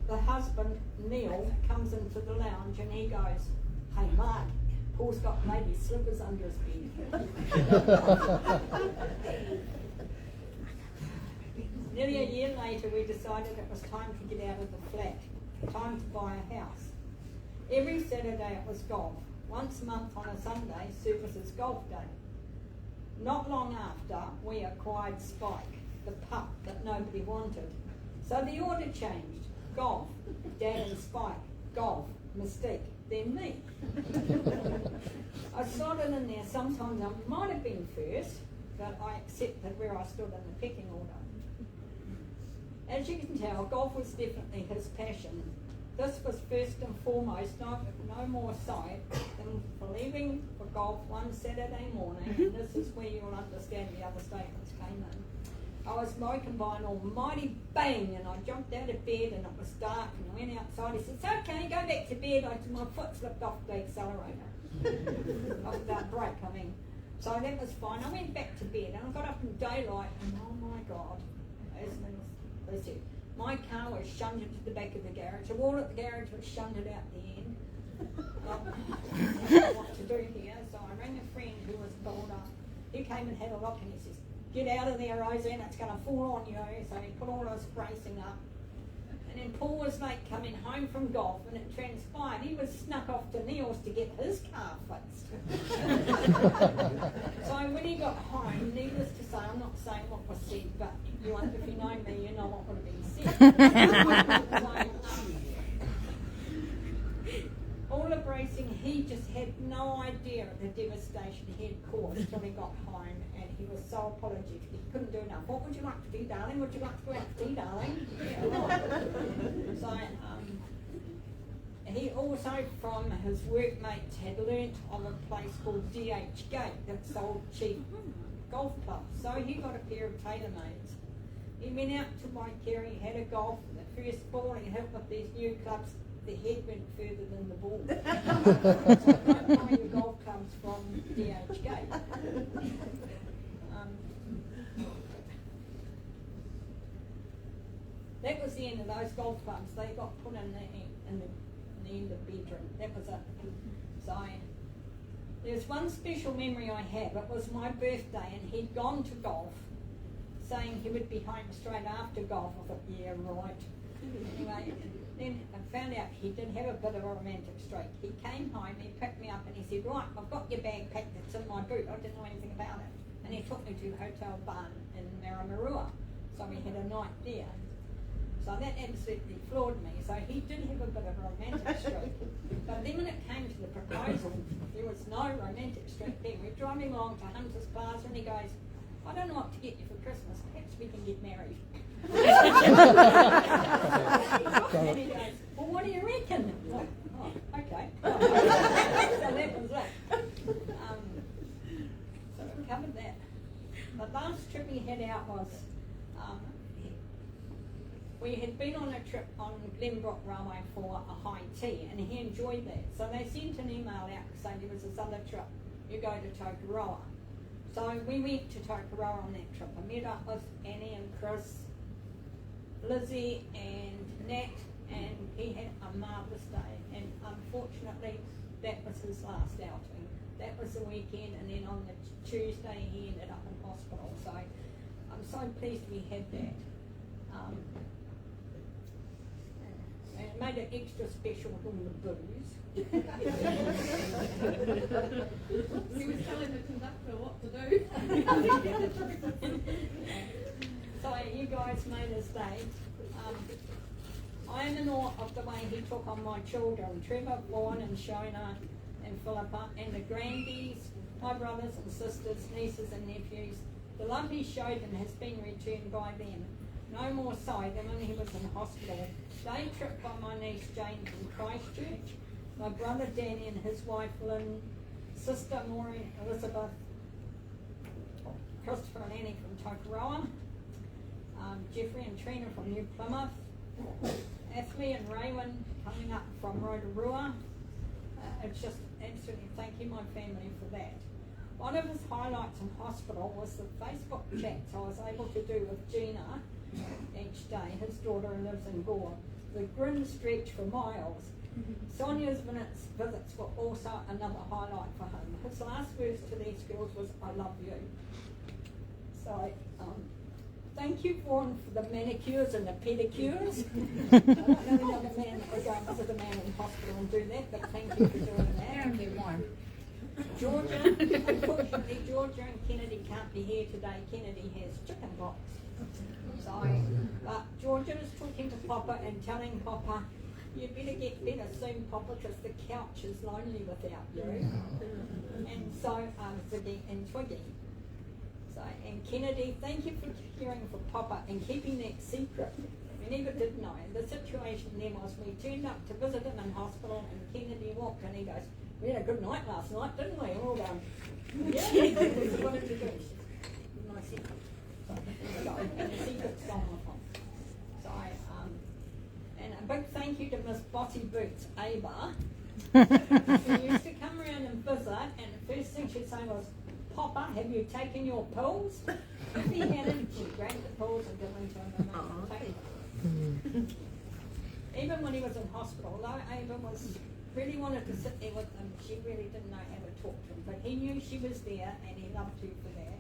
the husband, Neil, comes into the lounge and he goes, "Hey Mark, Paul's got lady slippers under his bed." Nearly a year later, we decided it was time to get out of the flat, time to buy a house. Every Saturday it was golf. Once a month on a Sunday, services golf day. Not long after, we acquired Spike, the pup that nobody wanted. So the order changed. Golf, Dad and Spike, golf, Mystique, then me. I slotted in there. Sometimes I might have been first, but I accepted where I stood in the pecking order. As you can tell, golf was definitely his passion. This was first and foremost no more sight than for leaving for golf one Saturday morning, and this is where you'll understand the other statements came in. I was woken by an almighty bang, and I jumped out of bed, and it was dark, and I went outside. He said, "It's okay, go back to bed." I said, my foot slipped off the accelerator. Off that brake, I mean. So that was fine. I went back to bed, and I got up in daylight, and oh my God, as they said, my car was shunted to the back of the garage. The wall at the garage was shunted out the end. I didn't know what to do here, so I rang a friend who was pulled up. He came and had a look, and he says, "Get out of there, Roseanne, it's going to fall on you." So he put all his bracing up. And then Paul was late coming home from golf, and it transpired he was snuck off to Neil's to get his car fixed. So when he got home, needless to say, I'm not saying what was said, but if you know me, you know what would have been said. All the bracing, he just had no idea of the devastation he had caused till he got home, and he was so apologetic. He couldn't do enough. "What would you like to do, darling? Would you like to go out for tea, darling?" Yeah, right. So he also, from his workmates, had learnt of a place called DH Gate that sold cheap golf clubs. So he got a pair of TaylorMades. He went out to Waikiri, had a golf. The first ball he hit with these new clubs, the head went further than the ball. So don't buy your golf clubs from DH Gate. That was the end of those golf clubs. They got put in the end of the bedroom. That was it. So there's one special memory I have. It was my birthday, and he'd gone to golf, saying he would be home straight after golf. I thought, yeah, right. Anyway, then I found out he did have a bit of a romantic streak. He came home, he picked me up, and he said, "Right, I've got your bag packed, it's in my boot." I didn't know anything about it. And he took me to Hotel Barn in Maramarua. So we had a night there. So that absolutely floored me. So he did have a bit of a romantic streak. But then when it came to the proposal, there was no romantic streak there. We're driving along to Hunter's Plaza, and he goes, "I don't know what to get you for Christmas. Perhaps we can get married." And he goes, "Well, what do you reckon?" Like, "Oh, okay." So that was it. So we covered that. The last trip we had out was, we had been on a trip on Glenbrook Railway for a high tea, and he enjoyed that. So they sent an email out to say there was this other trip, you go to Tokoroa. So we went to Tokoroa on that trip. I met up with Annie and Chris, Lizzie and Nat, and he had a marvellous day. And unfortunately, that was his last outing. That was the weekend, and then on the Tuesday he ended up in hospital. So I'm so pleased we had that. And it made it extra special with all the booze. He was telling the conductor what to do. So you guys made his day. I am in awe of the way he took on my children, Trevor, Vaughan and Shona and Philippa, and the grandies, my brothers and sisters, nieces and nephews. The love he showed them has been returned by them. No more so than when he was in hospital. Day trip by my niece Jane from Christchurch, my brother Danny and his wife Lynn, sister Maureen Elizabeth, Christopher and Annie from Tokoroa, Jeffrey and Trina from New Plymouth, Athley and Raywin coming up from Rotorua. It's just absolutely thank you, my family, for that. One of his highlights in hospital was the Facebook chats I was able to do with Gina each day, his daughter who lives in Gore. the grin stretched for miles. Sonia's visits were also another highlight for him. His last words to these girls was, "I love you." So, thank you for the manicures and the pedicures. I don't know another man that would go and visit a man in hospital and do that, but thank you for doing that. Georgia, unfortunately, Georgia and Kennedy can't be here today. Kennedy has chicken pox. So, but Georgia is talking to Papa and telling Papa, "You better get better soon, Papa, because the couch is lonely without you." And so, Ziggy and Twiggy. So, and Kennedy, thank you for caring for Papa and keeping that secret. We never did know. The situation then was we turned up to visit him in hospital and Kennedy walked and he goes, "We had a good night last night, didn't we?" And we're all going, "Yeah, what did you do?" My secret. So, and the secret's gone with him. So, and a big thank you to Miss Bossy Boots, Ava. She used to come around and visit and the first thing she'd say was, "Papa, have you taken your pills?" If he hadn't, she grabbed the pills and given them to him and made him take them. Even when he was in hospital, although Ava really wanted to sit there with him, she really didn't know how to talk to him. But he knew she was there and he loved her for that.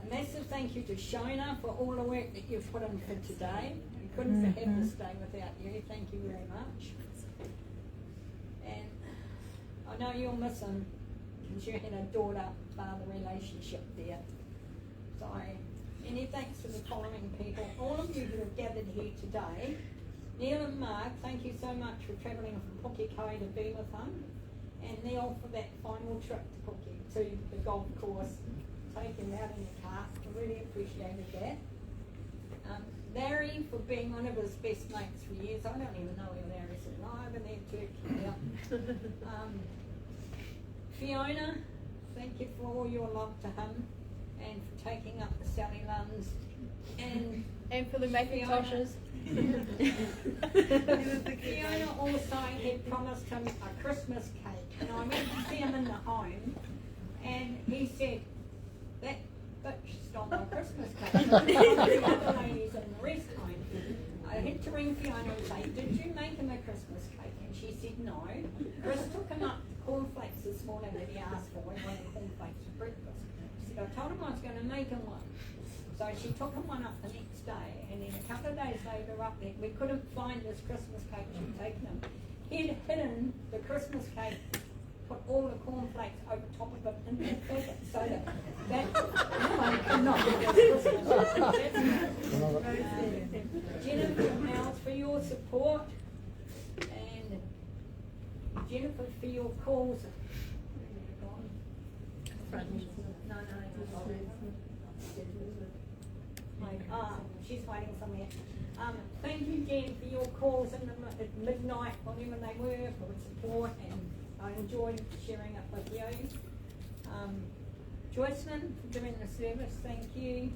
A massive thank you to Shona for all the work that you've put in for today. We couldn't have this day without you. Thank you very much. And I know you'll miss him because you had a daughter-father relationship there. So, many thanks to the following people. All of you who have gathered here today. Neil and Mark, thank you so much for travelling from Pukekohe to be with him. And Neil for that final trip to the golf course. Take him out in the car. I really appreciated that. Larry for being one of his best mates for years. I don't even know where Larry's alive and they're Turkey out. Fiona, thank you for all your love to him and for taking up the Sally Lunns. And for the Macintoshes. Fiona also had promised him a Christmas cake and I went to see him in the home and he said, "That bitch stole my Christmas cake." The other ladies in the rest home. I had to ring Fiona and say, "Did you make him a Christmas cake?" And she said no. Chris took him up cornflakes this morning that he asked for. We wanted cornflakes for breakfast. She said, "I told him I was going to make him one." So she took him one up the next day, and then a couple of days later up there, we couldn't find this Christmas cake she'd taken him. He'd hidden the Christmas cake, put all the cornflakes over top of it in the packet, so that could not be Christmas. Jennifer and Miles for your support, and Jennifer for your calls. She's waiting somewhere. Thank you, Jen, for your calls at midnight, whatever they were, for support, and I enjoyed sharing it with you. Joycelyn for doing the service, thank you.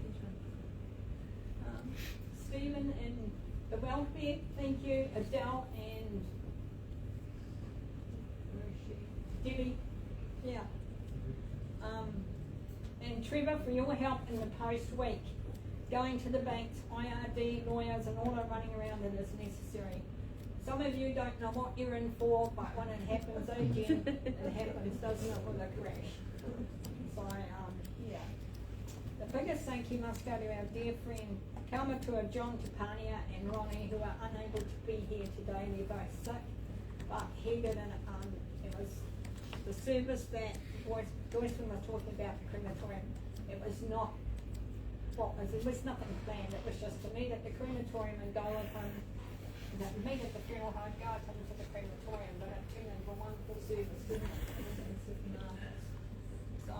Stephen and the welfare, thank you. Adele and where is she? Debbie, yeah. And Trevor for your help in the post week. Going to the banks, IRD, lawyers, and all the running around that is necessary. Some of you don't know what you're in for, but when it happens, Jen, it happens, doesn't it, with a crash? So, yeah. The biggest thank you must go to our dear friend Kaumatua, John Tapania, and Ronnie, who are unable to be here today. They're both sick, but he did it was the service that Joycelyn was talking about, the crematorium. It was not. It was nothing planned, it was just to meet at the crematorium and go with him, meet at the funeral home, go with him to the crematorium, but it turned into a wonderful service, didn't it? It was marvellous. So,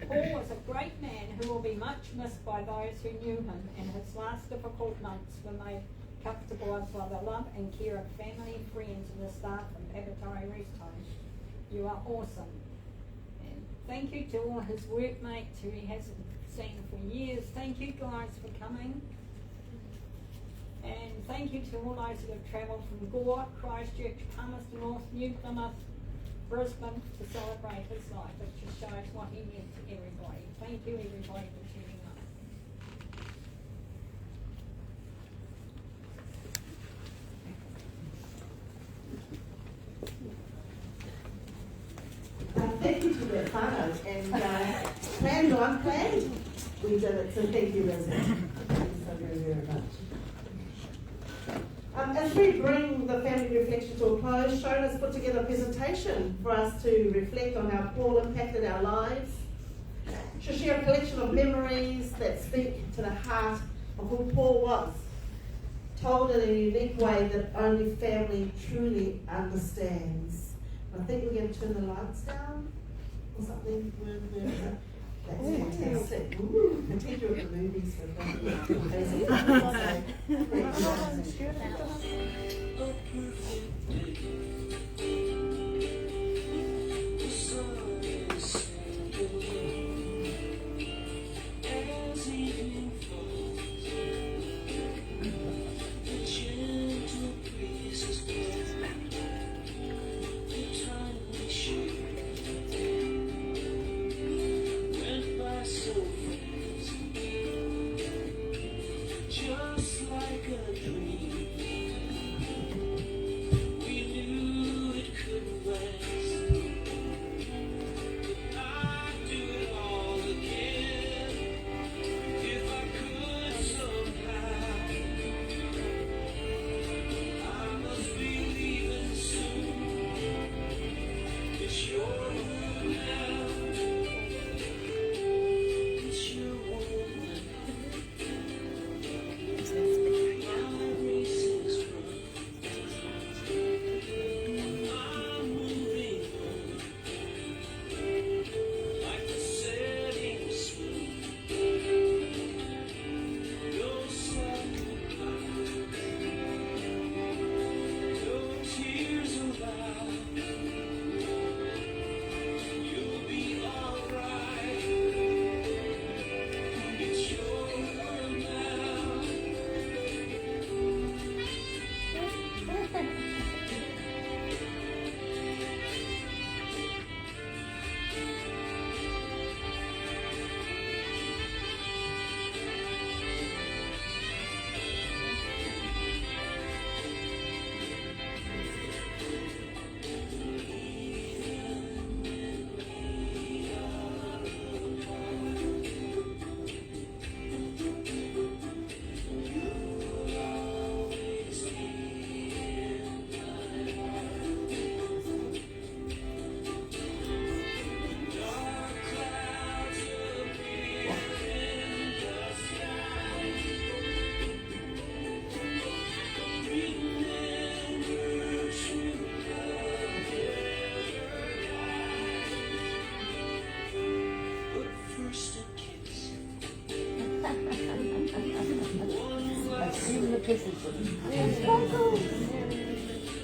Paul was a great man who will be much missed by those who knew him, and his last difficult months were made comfortable by the love and care of family, friends, and the staff from Papatai Rest Home. You are awesome. Thank you to all his workmates who he hasn't seen for years. Thank you guys for coming. And thank you to all those who have travelled from Gore, Christchurch, Palmerston North, New Plymouth, Brisbane to celebrate his life. It just shows what he meant to everybody. Thank you everybody for tuning up. that whānau, and planned or unplanned, we did it, so thank you, Liz. Thank you so very, very much. As we bring the family reflection to a close, Shona has put together a presentation for us to reflect on how Paul impacted our lives. She'll share a collection of memories that speak to the heart of who Paul was, told in a unique way that only family truly understands. I think we're going to turn the lights down or something. That's fantastic. Ooh, the teacher of the movies for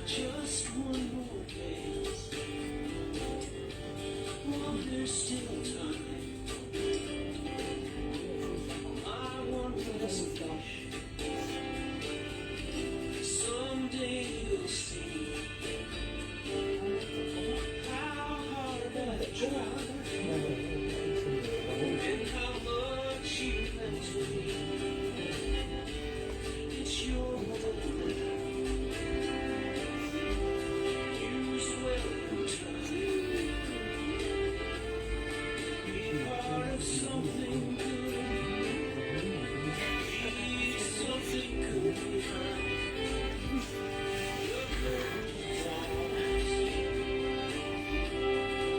Just one more dance. While there's still time, I want less wish. Someday you'll see how hard I tried and how much you meant to me. It's your world. Use well time. Be part of something good. Be something good.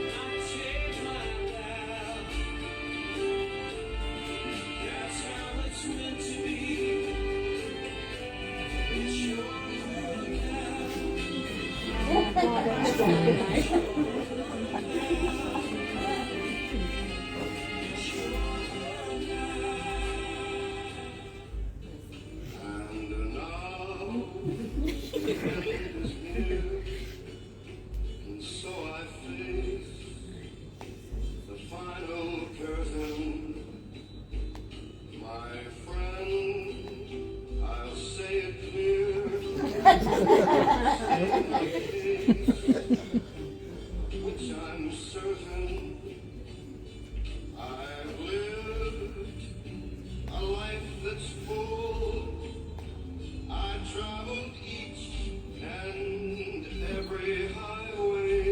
I take my vow. That's how it's meant to be. It's your world And now the end is near, and so I face the final curtain. My friend, I'll say it clear. Which I'm certain I've lived a life that's full. I traveled each and every highway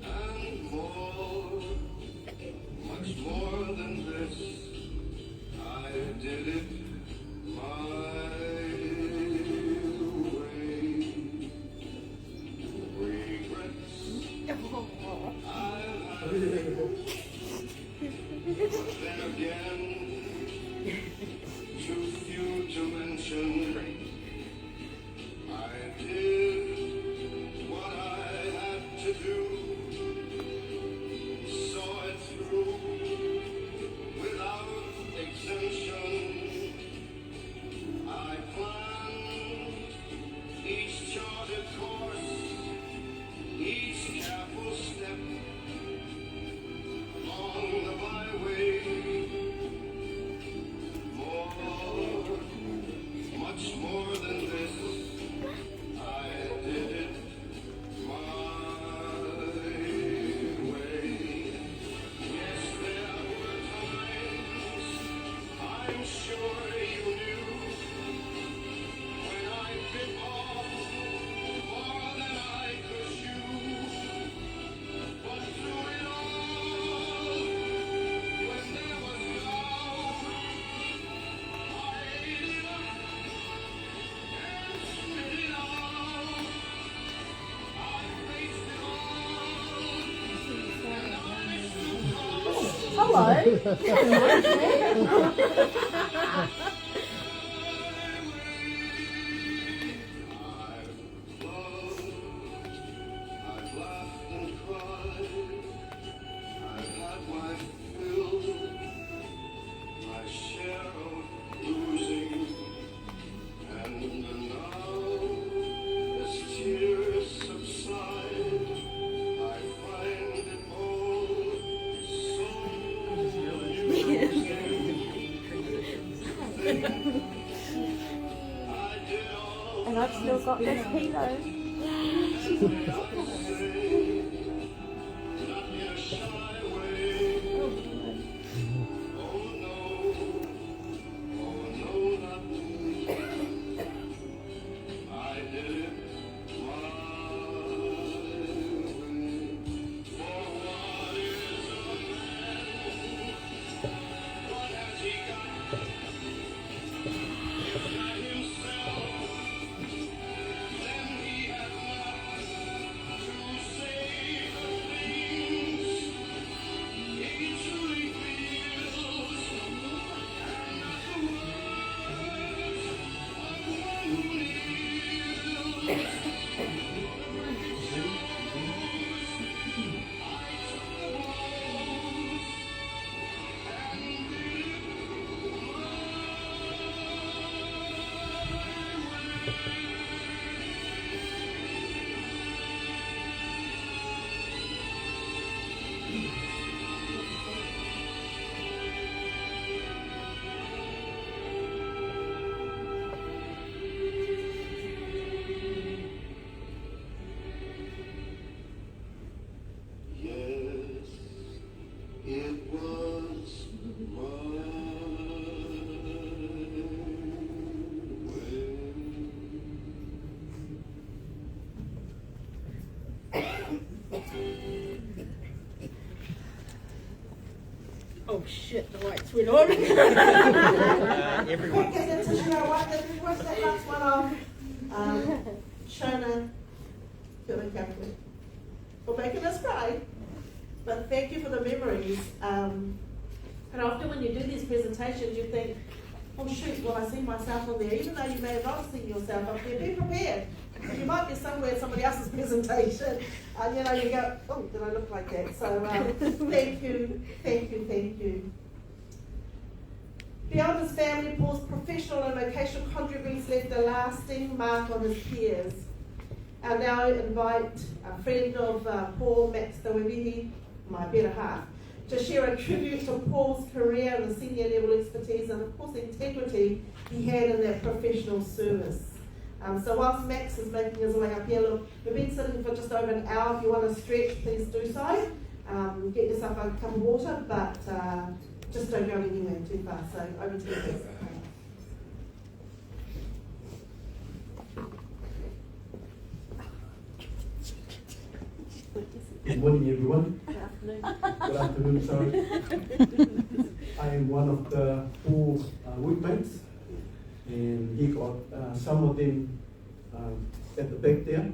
and more. did it my way. Regrets I've had, but then again, too few to mention. I did what I had to do, saw it through without exemption. I planned each charted course, each careful step along the byway. More, much more than this, I did it my way. Yes, there were times I'm sure you knew when I bit off more than I could chew. But through it all, when there was love, I ate it up and spit it out. I faced it all, and I stood I've laughed and cried. I've had my fill, my share of losing. And now, as tears subside, I find it all so amusing. I did all And I've still got this pillow. not in a shy way. Oh no, not me. I did it my way. For what is a man? What has he got? If not himself, then he has not to say the things he truly feels, and not the words of one who kneels. The record shows I took the blows and did it Yes, it was my way. Oh shit, the lights went on. Quick, get that tissue out, wipe that, wash that last one off. Shona, feeling carefully for making us cry. But thank you for the memories. And often when you do these presentations, you think, oh shoot, will I see myself on there? Even though you may have not seen yourself up there, be prepared. You might be somewhere in somebody else's presentation, and you go, oh, did I look like that? So thank you, thank you, thank you. The elders family, Paul's professional and vocational contributions left a lasting mark on his peers. I now invite a friend of Paul, Max Tawibihi, my better half, to share a tribute to Paul's career and the senior level expertise and of course integrity he had in that professional service. So whilst Max is making his way up here, look, we've been sitting for just over an hour. If you want to stretch, please do so. Get yourself a cup of water, but just don't go anywhere too far. So over to you, please. Good morning, everyone. Good afternoon. Good afternoon, sorry. I am one of the 4 workmates, and he got some of them at the back there,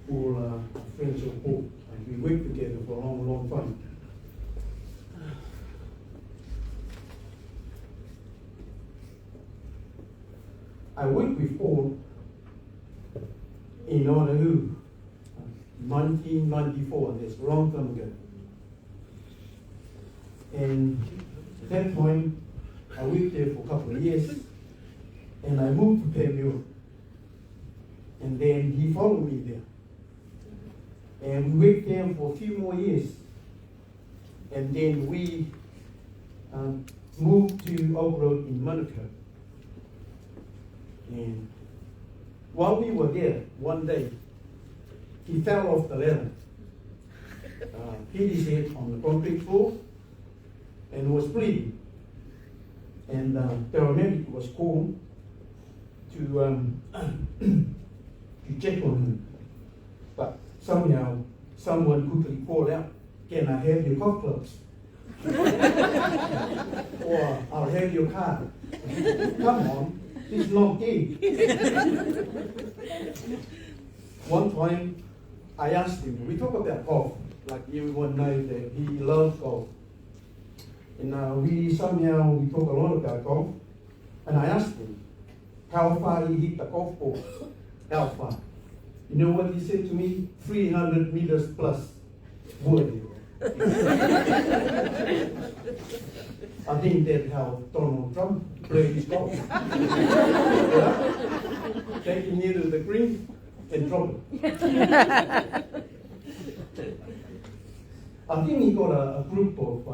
who are friends of Paul. And we worked together for a long, long time. I worked with Paul in Oahu, 1994, that's a long time ago. And at that point, I worked there for a couple of years, and I moved to Pemio. And then he followed me there. And we worked there for a few more years. And then we moved to Oak Road in Manukau. And while we were there, one day, he fell off the ladder, hit his head on the concrete floor, and was bleeding. And paramedic was called to check on him. But somehow, someone quickly called out, "Can I have your cough gloves?" Or, "I'll have your card." Come on. He's not gay. One time, I asked him, we talk about golf, like everyone knows that he loves golf. And we talk a lot about golf. And I asked him how far he hit the golf ball. How far? You know what he said to me? 300 meters plus. Boy. I think that's how Donald Trump played his golf. Taking me to the green and drop it. I think he got a group of,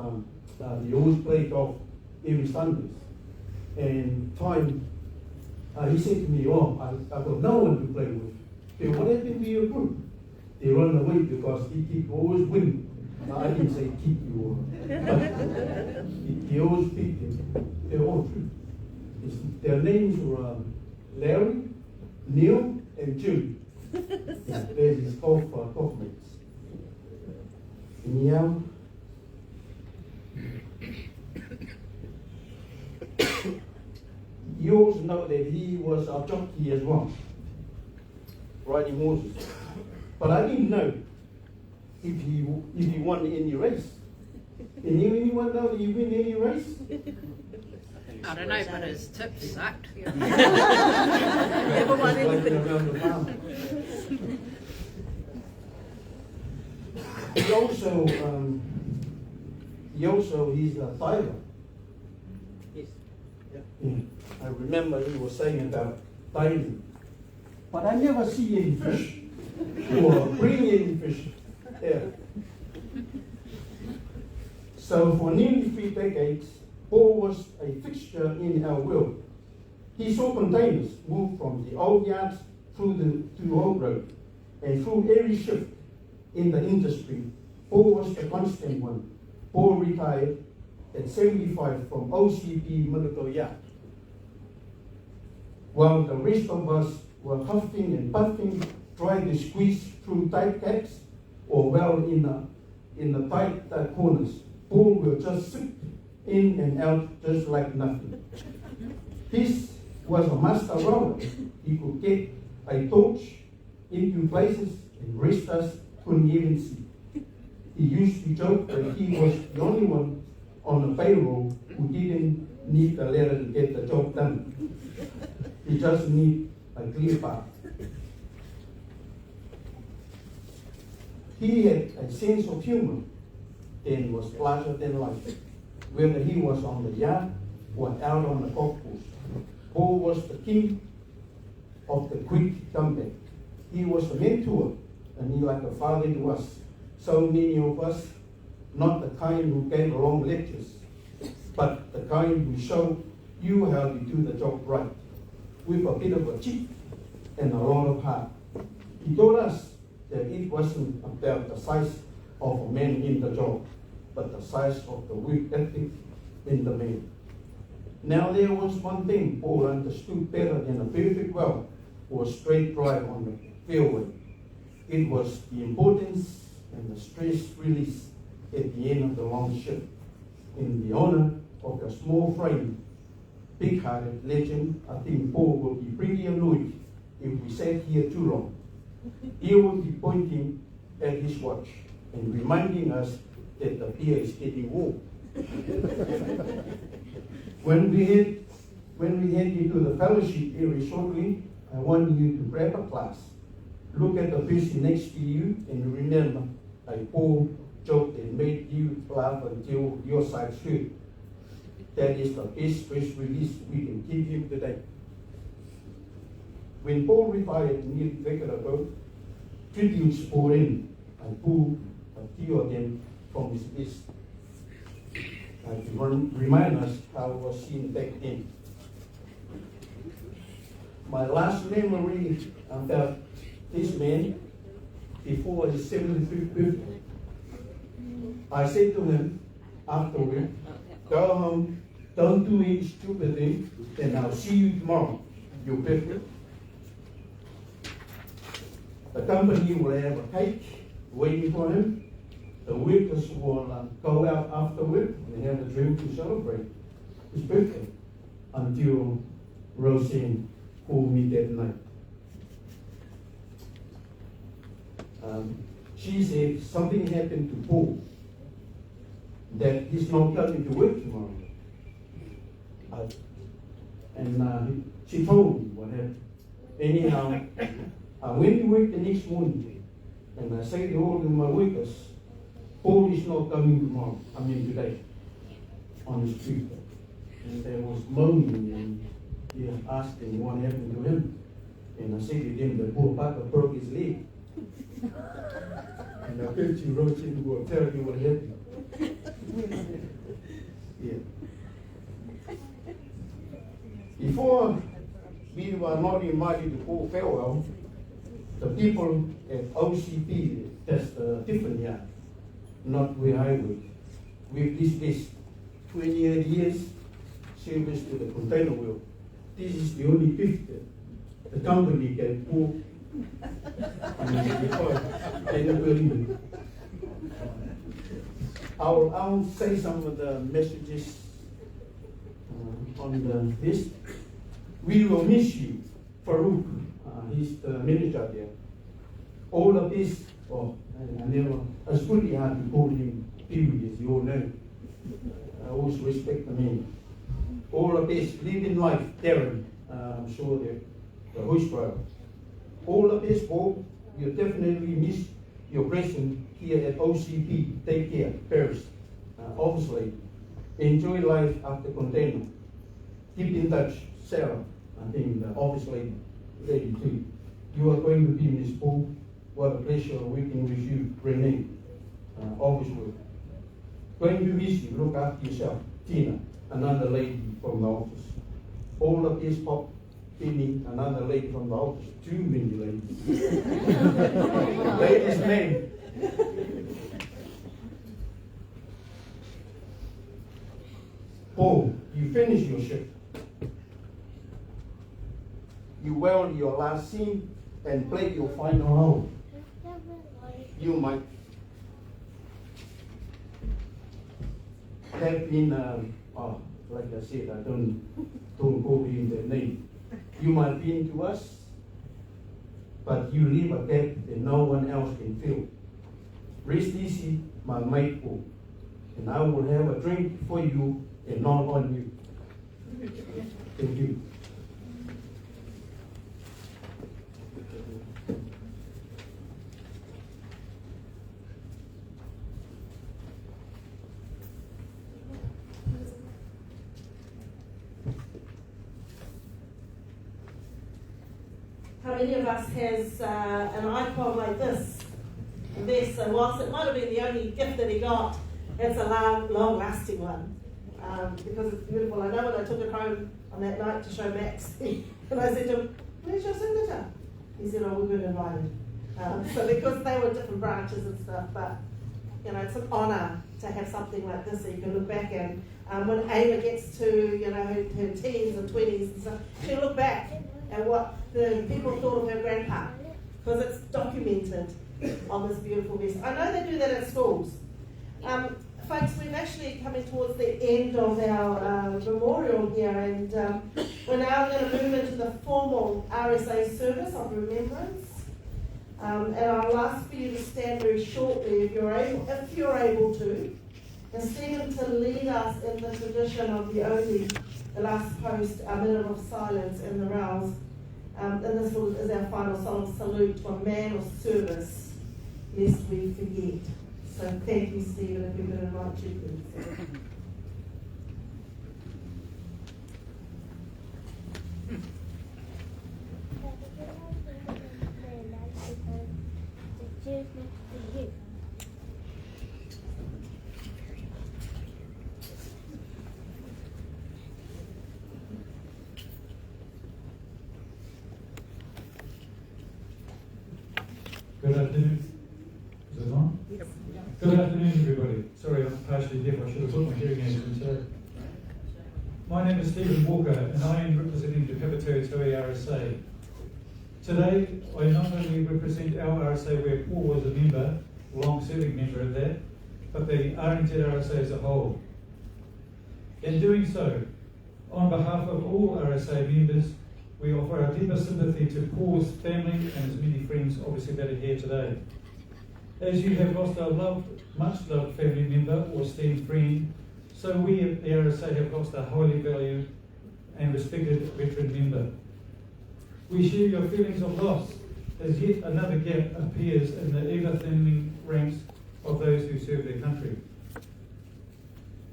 they always play golf every Sundays. And he said to me, I've got no one to play with. So what happened to your group? They run away because he keep always winning. I didn't say keep you, but he always beat them. They're all true. Their names were Larry, Neil, and Jim. They're his golf mates. Anyhow, you also know that he was a jockey as well, riding horses. But I didn't know if he won any race. Can anyone know that he win any race? I don't know, but his tips sucked. Never won anything. He's a diver. Yes. Yeah. I remember he was saying about diving. But I never see any fish or bring any fish. Yeah. So for nearly 3 decades, Paul was a fixture in our world. He saw containers move from the old yards to Oak Road, and through every shift in the industry, Paul was the constant one. Paul retired at 75 from OCP Manukau Yard, while the rest of us were huffing and puffing, trying to squeeze through tight gaps or well in the tight corners. Paul will just sit in and out just like nothing. This was a master roller. He could get a torch into places and rest us couldn't even see. He used to joke that he was the only one on the payroll who didn't need the ladder to get the job done. He just needed a clear path. He had a sense of humor and was larger than life, whether he was on the yard or out on the golf course. Paul was the king of the quick comeback. He was a mentor, and he like a father to us. So many of us, not the kind who gave long lectures, but the kind who showed you how to do the job right, with a bit of a cheek and a lot of heart. He told us that it wasn't about the size of a man in the job, but the size of the work ethic in the man. Now there was one thing Paul understood better than a perfect well or a straight drive on the fairway. It was the importance and the stress release at the end of the long shift, in the honor of the small frame big-hearted legend, I think Paul will be pretty annoyed if we sat here too long. He will be pointing at his watch and reminding us that the beer is getting warm. When we head into the fellowship area shortly, I want you to grab a glass, look at the person next to you, and remember a Paul joke that made you laugh until your sides hurt. That is the best stress release we can give him today. When Paul retired nearly a decade ago, tributes poured in and pulled a few of them from his list. To remind us how it was seen back then. My last memory about this man before his 73rd birthday, I said to him afterward, go home, don't do any stupid thing, and I'll see you tomorrow, your birthday. The company will have a cake waiting for him. The workers will go out afterward and have a drink to celebrate his birthday until Roseanne called me that night. She said something happened to Paul, that he's not coming to work tomorrow. She told me what happened. Anyhow, I went to work the next morning and I said to all of my workers, Paul is not coming tomorrow, today, on the street. And there was moaning and they asked him what happened to him. And I said to them, the poor Papa broke his leg. And I bet you Roseanne will tell you what happened. Yeah. Before we were not invited to Paul farewell, the people at OCP, that's the different yard, not where I work. We've this 28 years service to the container wheel. This is the only gift that the company can pull. I'll say some of the messages on the list. We will miss you, Farouk. He's the manager there. All of this, it's pretty hard to call him Pee-wee, as you all know. I always respect the man. All of this, living life, Darren, I'm sure the host brother. All of this, Paul, you'll definitely miss your presence here at OCP. Take care, Paris. Obviously, enjoy life after container. Keep in touch, Sarah. I think the office lady too. You are going to be in this Paul. What a pleasure working with you, Renee. Office work. Going to miss you. Look after yourself. Tina, another lady from the office. All of this Pop, Penny, another lady from the office. Too many ladies. Ladies, men. Paul, you finish your shift. You weld your last seam and play your final hole. You might have been, like I said, I don't call him the name. You might be into us, but you leave a gap that no one else can fill. Rest easy, my mate Paul, and I will have a drink for you and not on you. Thank you. How many of us has an icon like this? And this, so whilst it might have been the only gift that he got, it's a long-lasting one. Because it's beautiful. I know when I took it home on that night to show Max, and I said to him, where's your signature? He said, oh, we weren't invited. So because they were different branches and stuff, but it's an honour to have something like this that you can look back and when Ava gets to, her teens and 20s and stuff, she'll look back at what the people thought of her grandpa, because it's documented on this beautiful vest. I know they do that at schools. folks, we've actually coming towards the end of our memorial here, and we're now going to move into the formal RSA service of remembrance. And I'll ask for you to stand very shortly, if you're able to, and Stephen to lead us in the tradition of the last post, a minute of silence in the rouse. And this is our final solemn salute to a man of service, lest we forget. So thank you, Stephen, if we could invite you, please. Good afternoon. Is it on? Yep. Good afternoon, everybody. Sorry, I'm partially deaf. I should have put my hearing aids in. So, my name is Stephen Walker, and I am representing the Kapiti Toi RSA. Today, I not only represent our RSA where Paul was a member, long-serving member of that, but the RNZ RSA as a whole. In doing so, on behalf of all RSA members, we offer our deepest sympathy to Paul's family and his many friends, obviously, that are here today. As you have lost a much loved family member or esteemed friend, so we at the RSA have lost a highly valued and respected veteran member. We share your feelings of loss as yet another gap appears in the ever-thinning ranks of those who serve their country.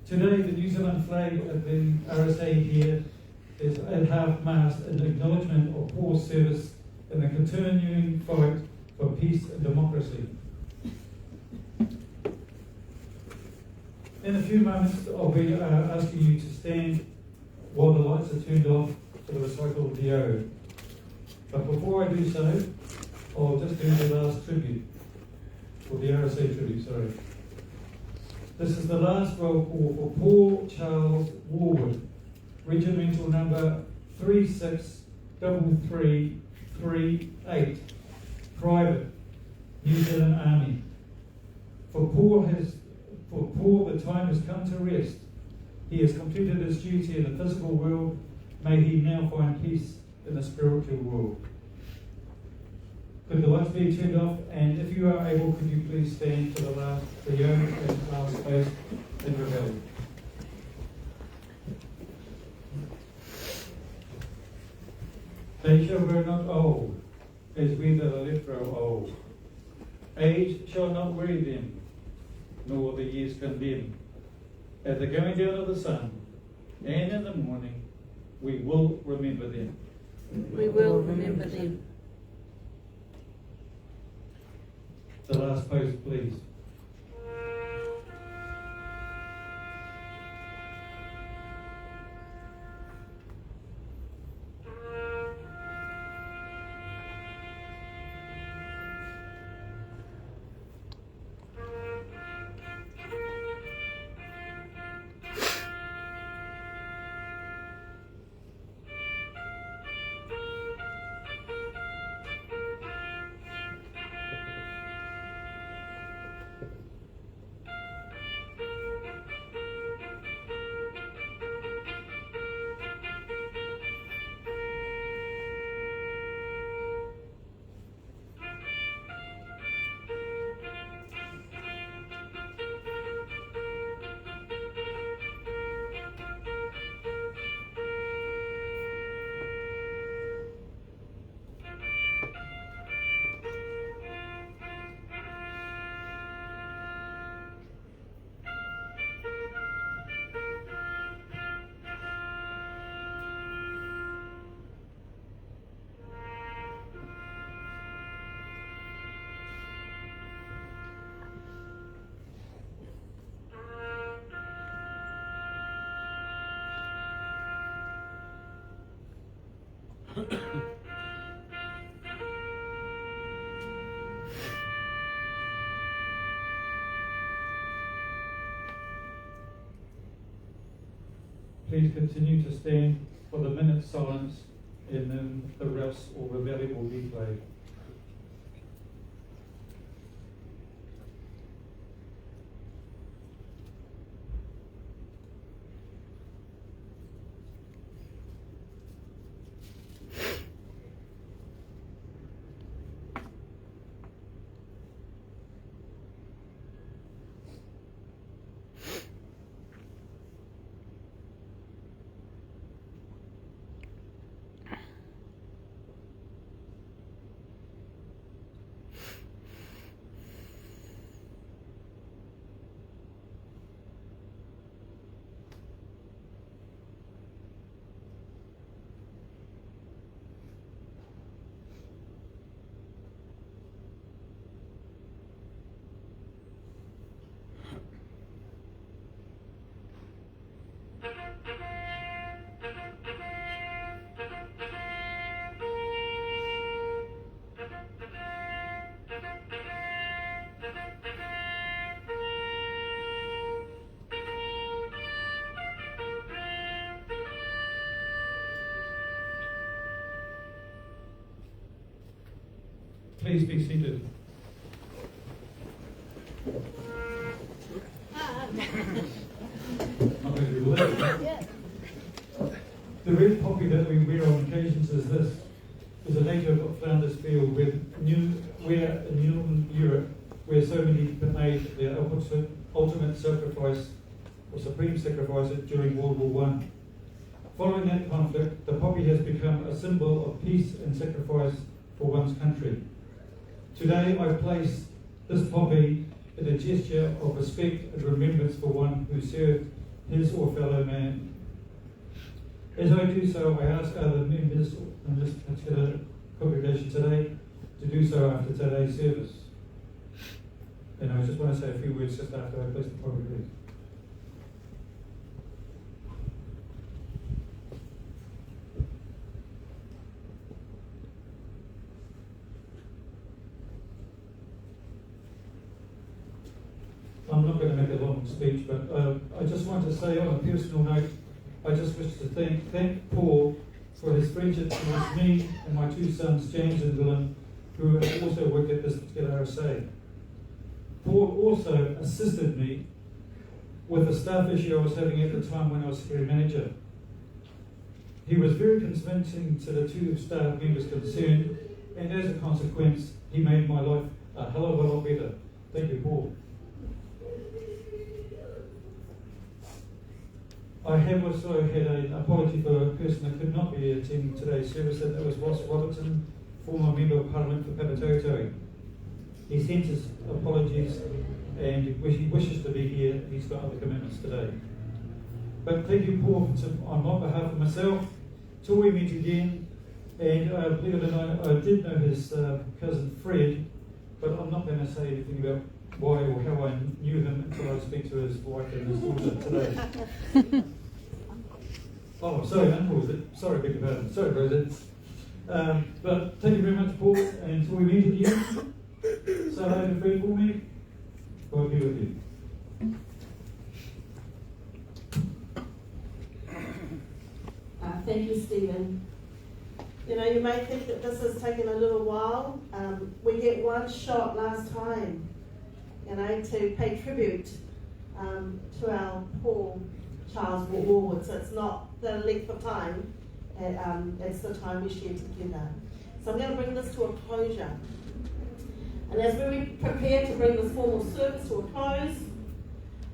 Today, the New Zealand flag of the RSA here is at half-mast in acknowledgement of Paul's service in the continuing fight for peace and democracy. In a few moments, I'll be asking you to stand while the lights are turned off for the recital of the ode. But before I do so, I'll just do the last tribute, or the RSA tribute, sorry. This is the last roll call for Paul Charles Warwood, Regimental number 363338, Private, New Zealand Army. For Paul, the time has come to rest. He has completed his duty in the physical world. May he now find peace in the spiritual world. Could the lights be turned off? And if you are able, could you please stand for the last space in rebellion? They shall grow not old, as we that are left grow old. Age shall not weary them, nor the years condemn. At the going down of the sun, and in the morning, we will remember them. We will remember them. The last post, please. Please continue to stand for the minute silence and then the rest or rebellion will be played. Please be seated. I'm going to do that. The red poppy that we wear on occasions is this. Is a native of Flanders Field where in New Europe, where so many people made their ultimate sacrifice or supreme sacrifice during World War I. Following that conflict, the poppy has become a symbol of peace and sacrifice for one's country. Today, I place this poppy in a gesture of respect and remembrance for one who served his or fellow man. As I do so, I ask other members in this particular congregation today to do so after today's service. And I just want to say a few words just after I place the poppy, please. I'm not going to make a long speech, but I just want to say on a personal note, I just wish to thank Paul for his friendship towards me and my two sons, James and Dylan, who have also worked at this particular RSA. Paul also assisted me with a staff issue I was having at the time when I was secretary manager. He was very convincing to the two staff members concerned, and as a consequence, he made my life a hell of a lot better. Thank you, Paul. I have also had an apology for a person that could not be attending today's service, and that was Ross Robertson, former Member of Parliament for Papatoetoe. He sent his apologies and he wishes to be here. He's got other commitments today. But thank you, Paul, on my behalf of myself, till we meet again. And believe it or not, I did know his cousin Fred, but I'm not going to say anything about why or how I knew him until I speak to his wife and his daughter today. Oh, sorry, Uncle, is it? Sorry, beg your pardon. Sorry, Rosa. But thank you very much, Paul, and until we meet again, say hello to Fred for me. God be with you. Thank you, Stephen. You know, you may think that this has taken a little while. We get one shot last time, you know, to pay tribute to our Paul Charles Warwood. So it's not the length of time, it's the time we share together. So I'm going to bring this to a closure. And as we prepare to bring this formal service to a close,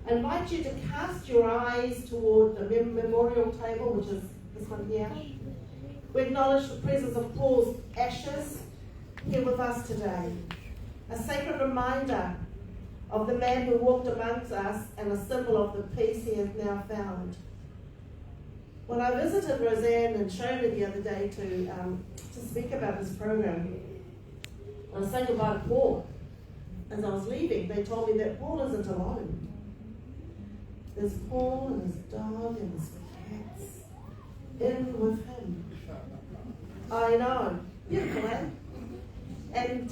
I invite you to cast your eyes toward the memorial table, which is this one here. We acknowledge the presence of Paul's ashes here with us today. A sacred reminder of the man who walked amongst us and a symbol of the peace he has now found. When I visited Roseanne and Shona the other day to speak about this program, I was saying goodbye to Paul. As I was leaving, they told me that Paul isn't alone. There's Paul and his dog and his cats in with him. I know. Beautiful, eh? And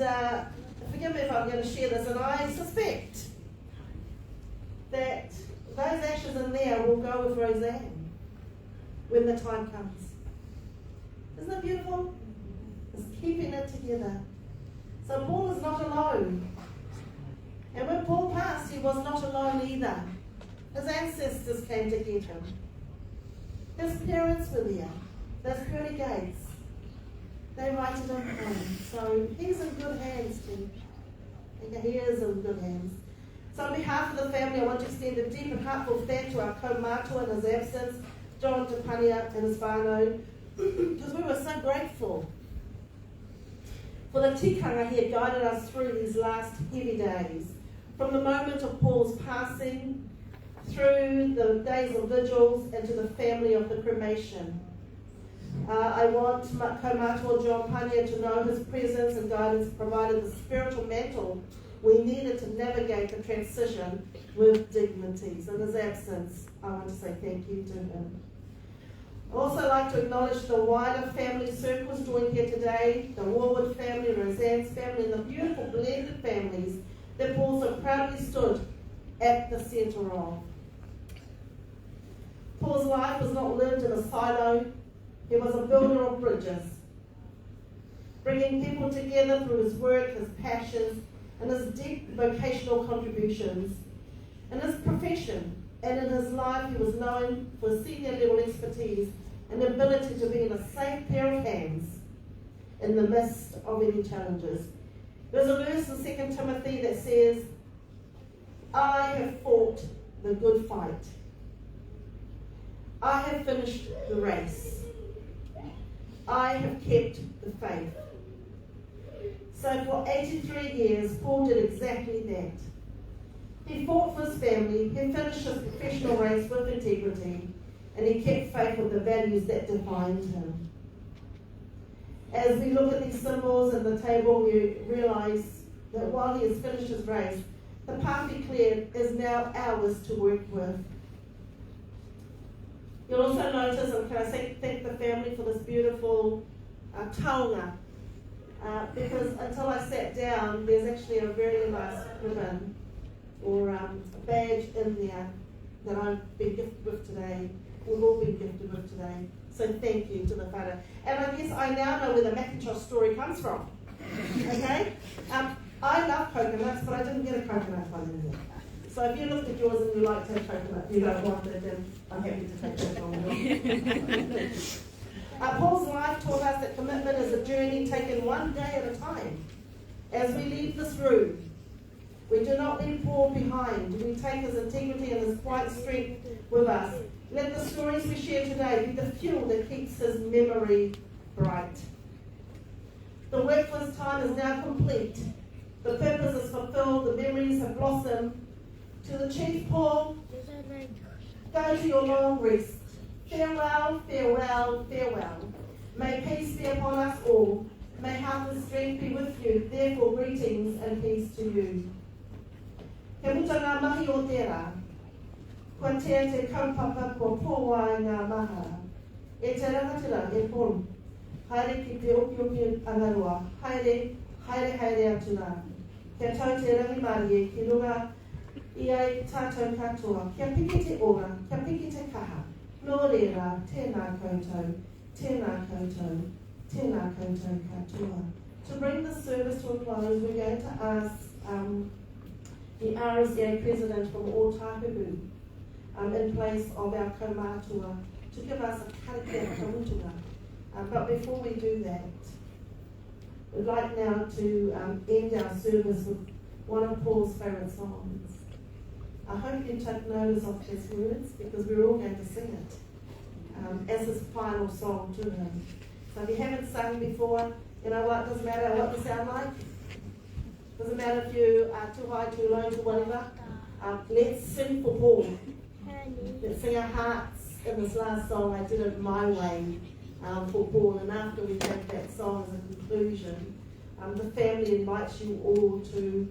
forgive me if I'm going to share this, and I suspect that those ashes in there will go with Roseanne when the time comes. Isn't that beautiful? It's keeping it together. So Paul is not alone. And when Paul passed, he was not alone either. His ancestors came to get him. His parents were there. Those pearly gates. They invited him home. So he's in good hands too. He is in good hands. So on behalf of the family, I want to extend a deep and heartfelt thanks to our kaumātua in his absence, John Tapania and his whānau, because we were so grateful for the tikanga he had guided us through these last heavy days. From the moment of Paul's passing, through the days of vigils, and to the family of the cremation. I want kaumātua John Pania to know his presence and guidance provided the spiritual mantle we needed to navigate the transition with dignity. So in his absence, I want to say thank you to him. I'd also like to acknowledge the wider family circles joined here today, the Warwood family, Roseanne's family, and the beautiful blended families that Paul so proudly stood at the centre of. Paul's life was not lived in a silo. He was a builder of bridges. bringing people together through his work, his passions, and his deep vocational contributions. In his profession and in his life, he was known for his senior level expertise and ability to be in a safe pair of hands in the midst of any challenges. There's a verse in 2 Timothy that says, I have fought the good fight. I have finished the race. I have kept the faith. So for 83 years, Paul did exactly that. He fought for his family, he finished his professional race with integrity, and he kept faith with the values that defined him. As we look at these symbols in the table, we realise that while he has finished his race, the path he cleared is now ours to work with. You'll also notice, and can I thank the family for this beautiful taonga, because until I sat down, there's actually a very nice ribbon or a badge in there that I've been gifted with today. We've all been gifted with today. So thank you to the whānau. And I guess I now know where the Macintosh story comes from. Okay? I love coconuts, but I didn't get a coconut one in here. So if you looked at yours and you like to have coconut, you don't want it, then I'm happy to take that one. Paul's life taught us that commitment is a journey taken one day at a time. As we leave this room, we do not leave Paul behind. We take his integrity and his quiet strength with us. Let the stories we share today be the fuel that keeps his memory bright. The work for his time is now complete. The purpose is fulfilled. The memories have blossomed. To the Chief Paul, go to your long rest. Farewell, farewell, farewell. May peace be upon us all. May health and strength be with you. Therefore, greetings and peace to you. He muta ngā mahi o tērā. Kua tea te kaupapa kua pōwa i ngā maha. E te rangatira e Paul. Haere ki te oki angaroa. Haere, haere, haere atu nā. Kia tau te rangi mari e ki runga i ai tātou katoa. Kia piki te ora, kia piki te kaha. Nō reira, tēnā koutou, tēnā koutou, tēnā koutou katoa. To bring the service to a close, we're going to ask the RSA President from Ōtāhuhu in place of our kaumātua to give us a karakia kamutunga. But before we do that, we'd like now to end our service with one of Paul's favourite songs. I hope you took notice of his words because we're all going to sing it as his final song to him. So if you haven't sung before, you know what, doesn't matter what you sound like. Doesn't matter if you are too high, too low, too whatever. Let's sing for Paul. Let's sing our hearts in this last song. I did it my way for Paul. And after we take that song as a conclusion, the family invites you all to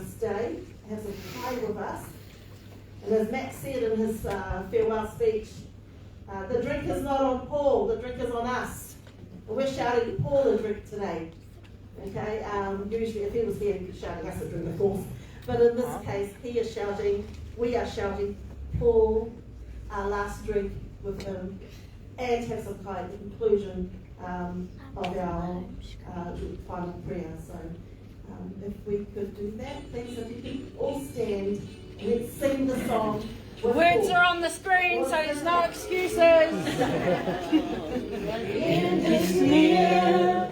stay, have some time with us. And as Max said in his farewell speech, the drink is not on Paul, the drink is on us. And we're shouting Paul a drink today. Okay, usually if he was here, he'd be shouting us a drink, of course. But in this case, he is shouting, we are shouting Paul, our last drink with him, and have some kind of conclusion of our final prayer. So if we could do that, please, if you can all stand, let's sing the song. Words are on the screen, so there's no excuses. End is near,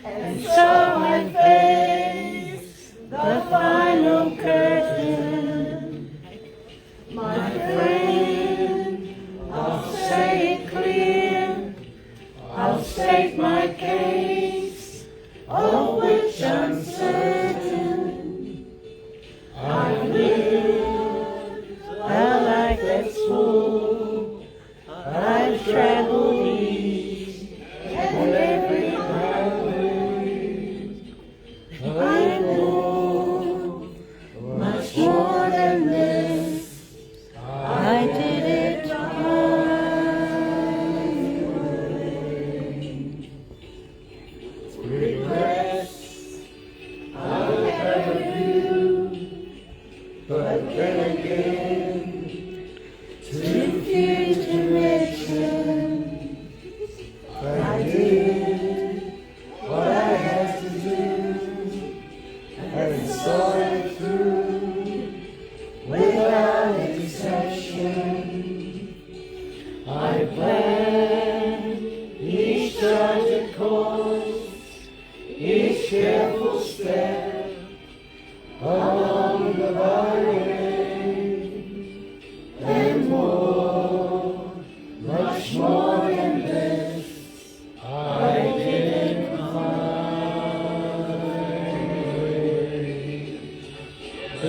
and so I face the final curtain. My friend, I'll say it clear, I'll state my case, of which I'm certain. I live a life that's full. I've traveled east and every highway. I know much more than this. I did it my way. Regrets, I'll have a few, but then again, too few to mention. I did what I had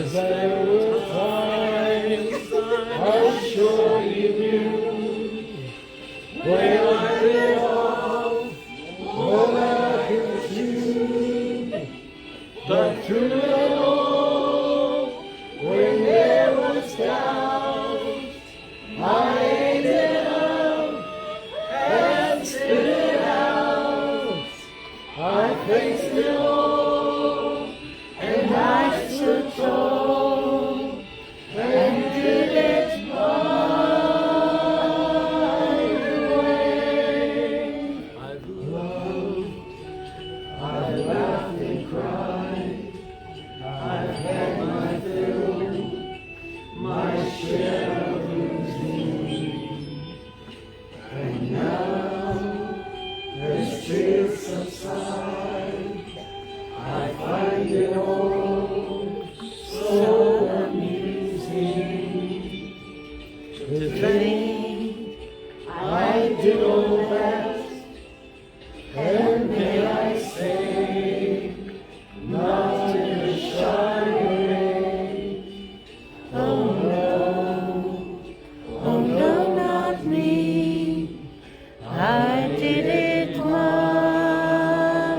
Yes, there were times I'm sure you knew when I let off all I could chew. But through it all, when there was doubt, I ended up and stood it out. I faced it all, and I stood tall, and did it my way. I've loved, I've laughed and cried, I've had my fill, my share of losing, and now as tears subside, I find it all so amusing to think I did all that, and may I say, not in a shy way. Oh no, not me. I did it my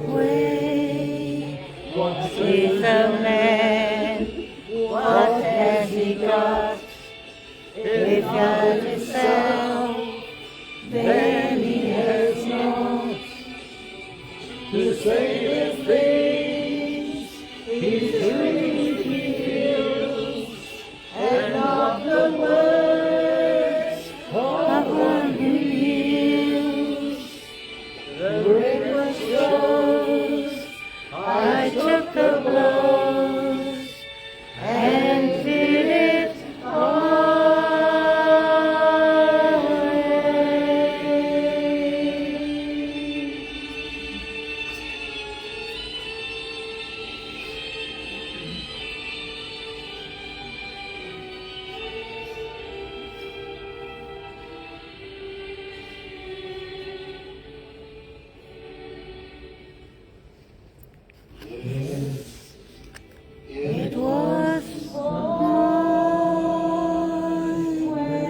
way. What's with a man? What has he got? If God is self, then he has not. To say the things he truly feels, and not the words of one who heals. The breaker shows I took the blows and did it my way. It was my way.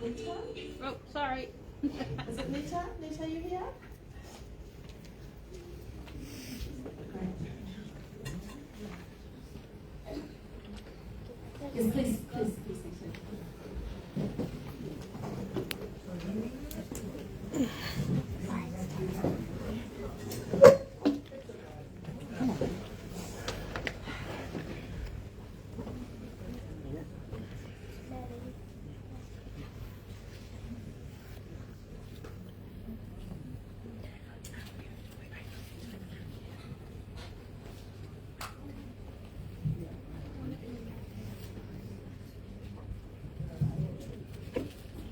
Nita? Oh, sorry. Is it Nita? Nita, you here? Yes, please, please, please, Nita.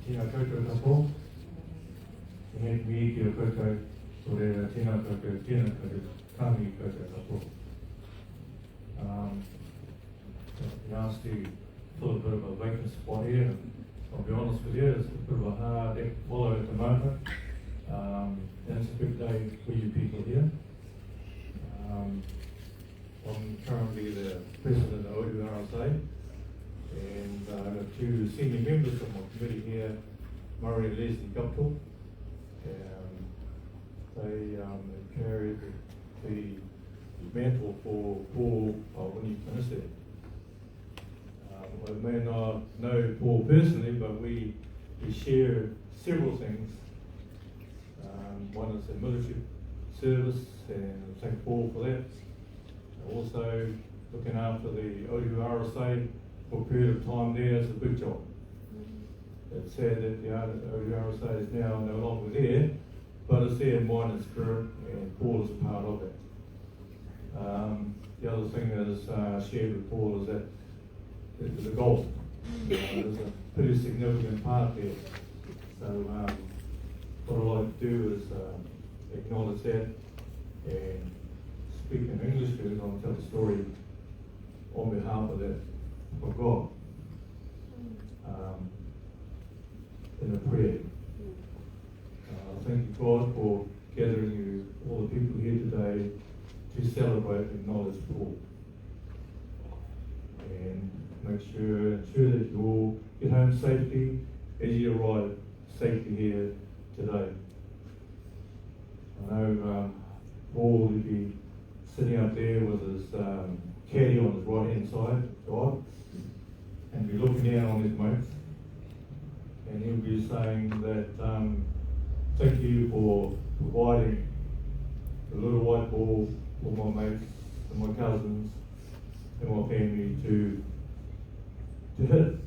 Tēnā koutou tapo. He mi ki o koutou, so reira tēnā koutou, tāmi koutou tapo. You asked to fill a bit of a vacant spot here, and I'll be honest with you, it's a bit of a hard act to follow at the moment. And it's a big day for you people here. I'm currently the president of Odu RSA, and I've got two senior members of my committee here, Murray and Leslie Guptill. They carried the mantle for Paul when he finished it. I may not know Paul personally, but we share several things. One is the military service, and I thank Paul for that. Also, looking after the Odu RSA for a period of time there is a big job. It's sad that the Odu RSA is now no longer there, but it's there in mind and spirit, and Paul is a part of it. The other thing that is shared with Paul is that the golf. There's a pretty significant part there. So what I'd like to do is acknowledge that and speak in English because I'll tell the story on behalf of that, of God, in a prayer. Thank you, God, for gathering you, all the people here today, to celebrate and acknowledge Paul. And ensure that you all get home safely as you arrive safely here today. I know Paul will be sitting up there with his caddy on his right hand side, God, and be looking down on his mates. And he'll be saying that thank you for providing the little white ball for my mates and my cousins and my family to hit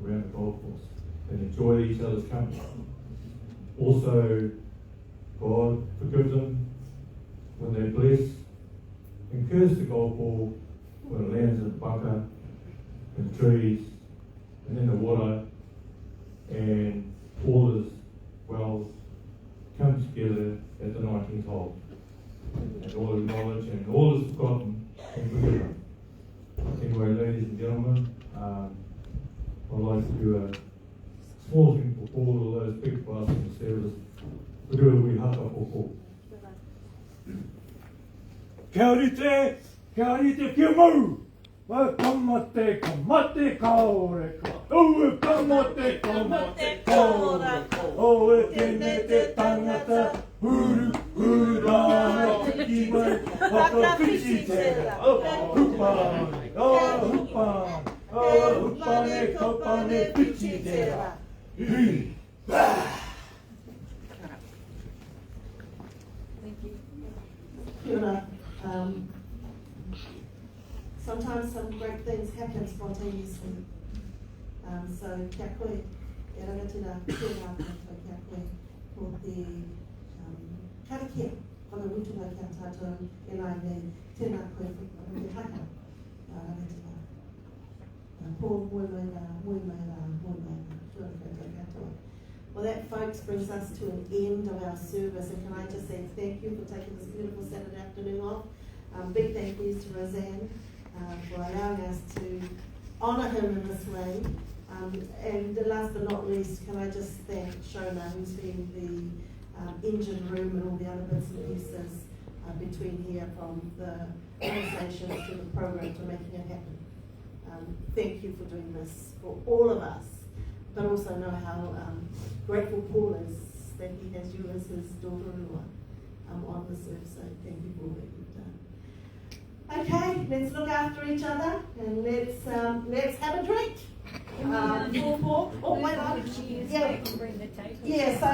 around the golf course and enjoy each other's company. Also, God, forgive them when they bless and curse the golf ball when it lands in the bunker, in the trees, and in the water, and all this wells come together at the 19th hole. And all is knowledge and all is forgotten and forgiven. Anyway, ladies and gentlemen, I'd like to do a small thing for Paul, although it's big for us in the service. We do a wee haka for Paul. Kia orite kia mau! Wa kamate kaore ka. Oe kamate kaore ka. Oe tēne te tangata, huru rāna tiki mai, waka whiti tērā. Hupane, hupane, hupane, kopane, whiti tērā. Hui! Kia ora. Sometimes some great things happen spontaneously. So kia koe, e rangatira tēnā koutou kia koe, ko te karakia, whaka mutunga kia tātou, e nai nei tēnā koe te haka, rangatira. Paul, moe mai rā, moe mai rā, moe mai rā, kia ora koutou katoa. Well, that, folks, brings us to an end of our service, and can I just say thank you for taking this beautiful Saturday afternoon off. Big thank yous to Roseanne for allowing us to honour her in this way. And last but not least, can I just thank Shona, who's been the engine room and all the other bits and pieces between here, from the conversations to the program to making it happen. Thank you for doing this for all of us, but also know how grateful Paul is that he has you as his daughter-in-law on the serve. So thank you for all that you've done. Okay, let's look after each other and let's have a drink. Oh, wait on. Yeah, so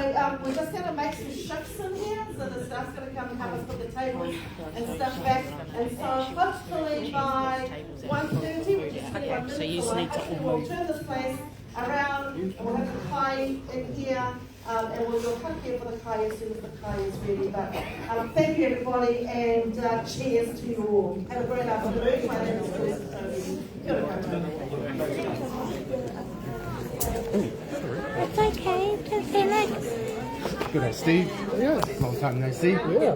we're just going to make some shifts in here. So the staff's going to come and help us put the tables and stuff back. And so hopefully by 1:30, which is 21 minutes away, hopefully we'll turn this place around and we'll have the kai in here. And we'll come here for the kai as soon as the kai is ready. But thank you, everybody, and cheers to you all. Have a great afternoon. My name is Chris Tony. Kia ora koutou. It's okay, just relax. Good day, Steve. Yeah. Long time no see. Yeah.